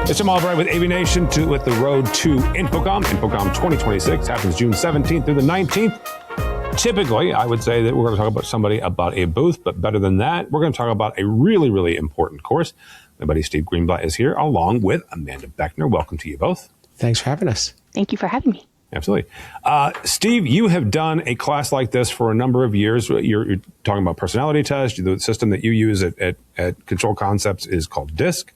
It's Jim Albright with AVNation with the road to InfoComm. InfoComm 2026 happens June 17th through the 19th. Typically, I would say that we're going to talk about a booth, but better than that, we're going to talk about a really, really important course. My buddy Steve Greenblatt is here, along with Amanda Beckner. Welcome to you both. Thanks for having us. Thank you for having me. Absolutely. Steve, you have done a class like this for a number of years. You're talking about personality tests. The system that you use at Control Concepts is called DISC.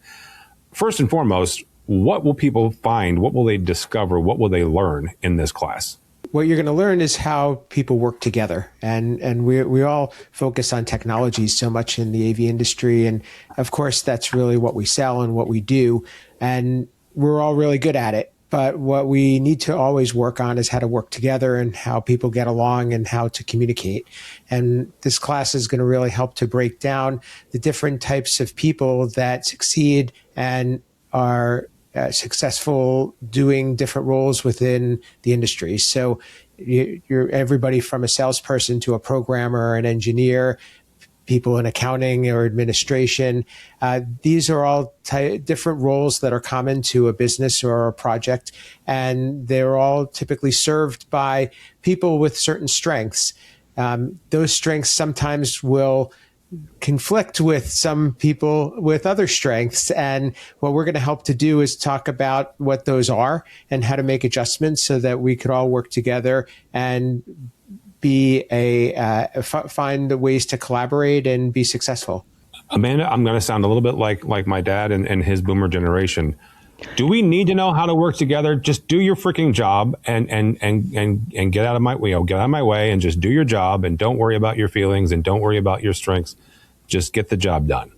First and foremost, what will people find? What will they discover? What will they learn in this class? What you're going to learn is how people work together. And we all focus on technology so much in the AV industry. And of course, that's really what we sell and what we do. And we're all really good at it. But what we need to always work on is how to work together and how people get along and how to communicate. And this class is going to really help to break down the different types of people that succeed and are successful doing different roles within the industry. So you're everybody from a salesperson to a programmer, an engineer, people in accounting or administration. These are all different roles that are common to a business or a project, and they're all typically served by people with certain strengths. Those strengths sometimes will conflict with some people with other strengths. And what we're going to help to do is talk about what those are and how to make adjustments so that we could all work together and find the ways to collaborate and be successful. Amanda, I'm going to sound a little bit like my dad and his boomer generation. Do we need to know how to work together? Just do your freaking job and get out of my way. Get out of my way and just do your job and don't worry about your feelings and don't worry about your strengths. Just get the job done.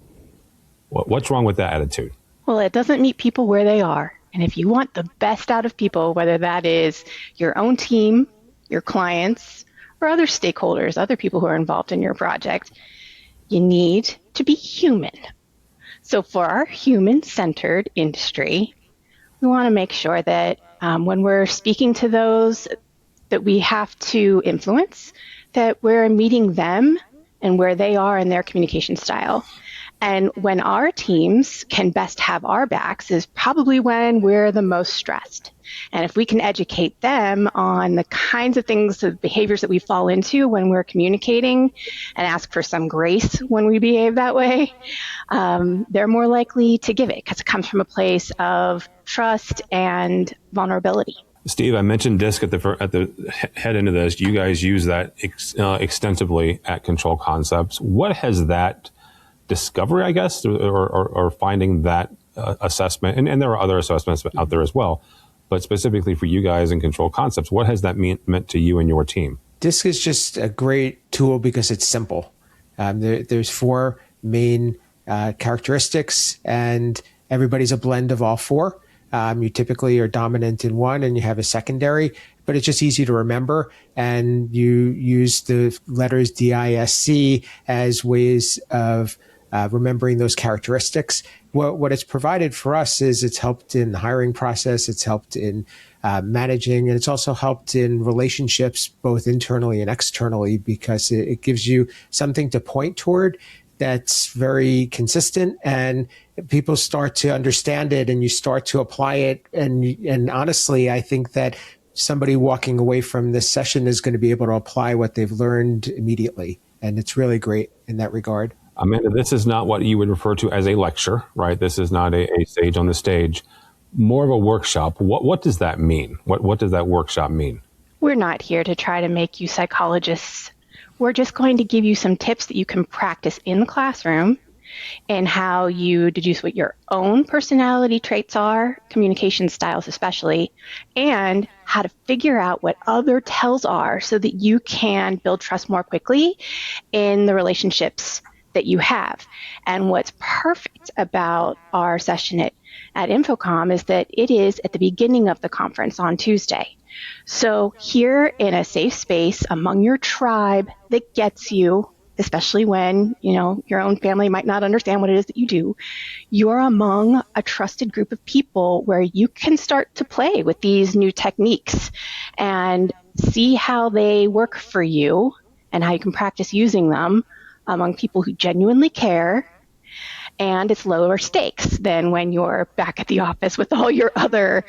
What's wrong with that attitude? Well, it doesn't meet people where they are. And if you want the best out of people, whether that is your own team, your clients, or other stakeholders, other people who are involved in your project, you need to be human. So for our human-centered industry, we want to make sure that when we're speaking to those that we have to influence, that we're meeting them and where they are in their communication style. And when our teams can best have our backs is probably when we're the most stressed. And if we can educate them on the kinds of things, the behaviors that we fall into when we're communicating and ask for some grace when we behave that way, they're more likely to give it because it comes from a place of trust and vulnerability. Steve, I mentioned DISC at the head end of this. You guys use that extensively at Control Concepts. What has that discovery, I guess, or finding that assessment, and there are other assessments out there as well, but specifically for you guys in Control Concepts, what has that meant to you and your team? DISC is just a great tool because it's simple. There's four main characteristics, and everybody's a blend of all four. You typically are dominant in one and you have a secondary, but it's just easy to remember. And you use the letters DISC as ways of remembering those characteristics. What it's provided for us is it's helped in the hiring process, it's helped in managing, and it's also helped in relationships, both internally and externally, because it gives you something to point toward that's very consistent, and people start to understand it and you start to apply it. And honestly, I think that somebody walking away from this session is going to be able to apply what they've learned immediately. And it's really great in that regard. Amanda, this is not what you would refer to as a lecture, right? This is not a sage on the stage, more of a workshop. What does that mean? What does that workshop mean? We're not here to try to make you psychologists. We're just going to give you some tips that you can practice in the classroom and how you deduce what your own personality traits are, communication styles especially, and how to figure out what other tells are so that you can build trust more quickly in the relationships that you have. And what's perfect about our session at InfoComm is that it is at the beginning of the conference on Tuesday. So here in a safe space among your tribe that gets you, especially when, your own family might not understand what it is that you do, you're among a trusted group of people where you can start to play with these new techniques and see how they work for you and how you can practice using them among people who genuinely care and it's lower stakes than when you're back at the office with all your other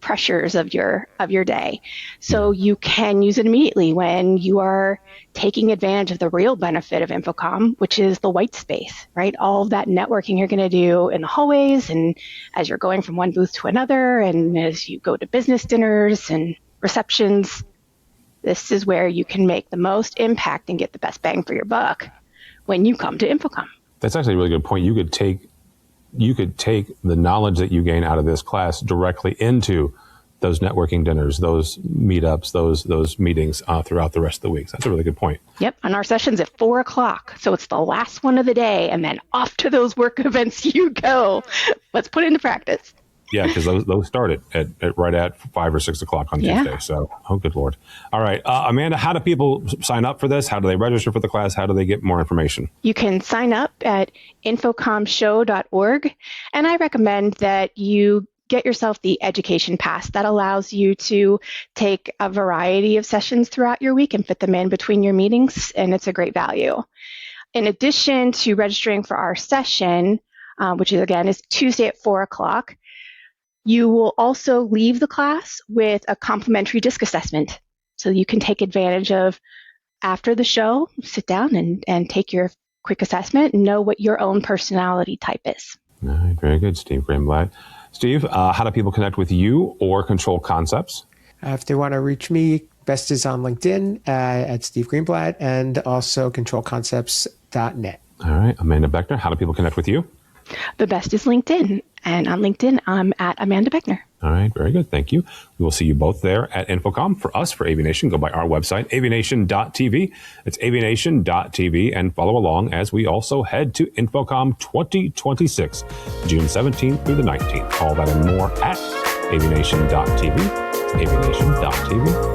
pressures of your day. So you can use it immediately when you are taking advantage of the real benefit of InfoComm, which is the white space, right? All of that networking you're going to do in the hallways, and as you're going from one booth to another, and as you go to business dinners and receptions, this is where you can make the most impact and get the best bang for your buck when you come to InfoComm. That's actually a really good point. You could take the knowledge that you gain out of this class directly into those networking dinners, those meetups, those meetings throughout the rest of the week. That's a really good point. Yep. And our session's at 4:00. So it's the last one of the day, and then off to those work events you go. Let's put it into practice. Yeah, because those start at right at 5 or 6 o'clock on Tuesday. So, oh, good Lord. All right. Amanda, how do people sign up for this? How do they register for the class? How do they get more information? You can sign up at infocommshow.org. And I recommend that you get yourself the education pass that allows you to take a variety of sessions throughout your week and fit them in between your meetings. And it's a great value. In addition to registering for our session, which is Tuesday at 4:00, you will also leave the class with a complimentary DISC assessment. So you can take advantage of, after the show, sit down and take your quick assessment and know what your own personality type is. All right, very good, Steve Greenblatt. Steve, how do people connect with you or Control Concepts? If they want to reach me, best is on LinkedIn at Steve Greenblatt, and also controlconcepts.net. All right, Amanda Beckner, how do people connect with you? The best is LinkedIn. And on LinkedIn, I'm at Amanda Beckner. All right, very good. Thank you. We will see you both there at InfoComm. For us, for AVNation, go by our website, avnation.tv. It's avnation.tv, and follow along as we also head to InfoComm 2026, June 17th through the 19th. All that and more at avnation.tv. It's avnation.tv.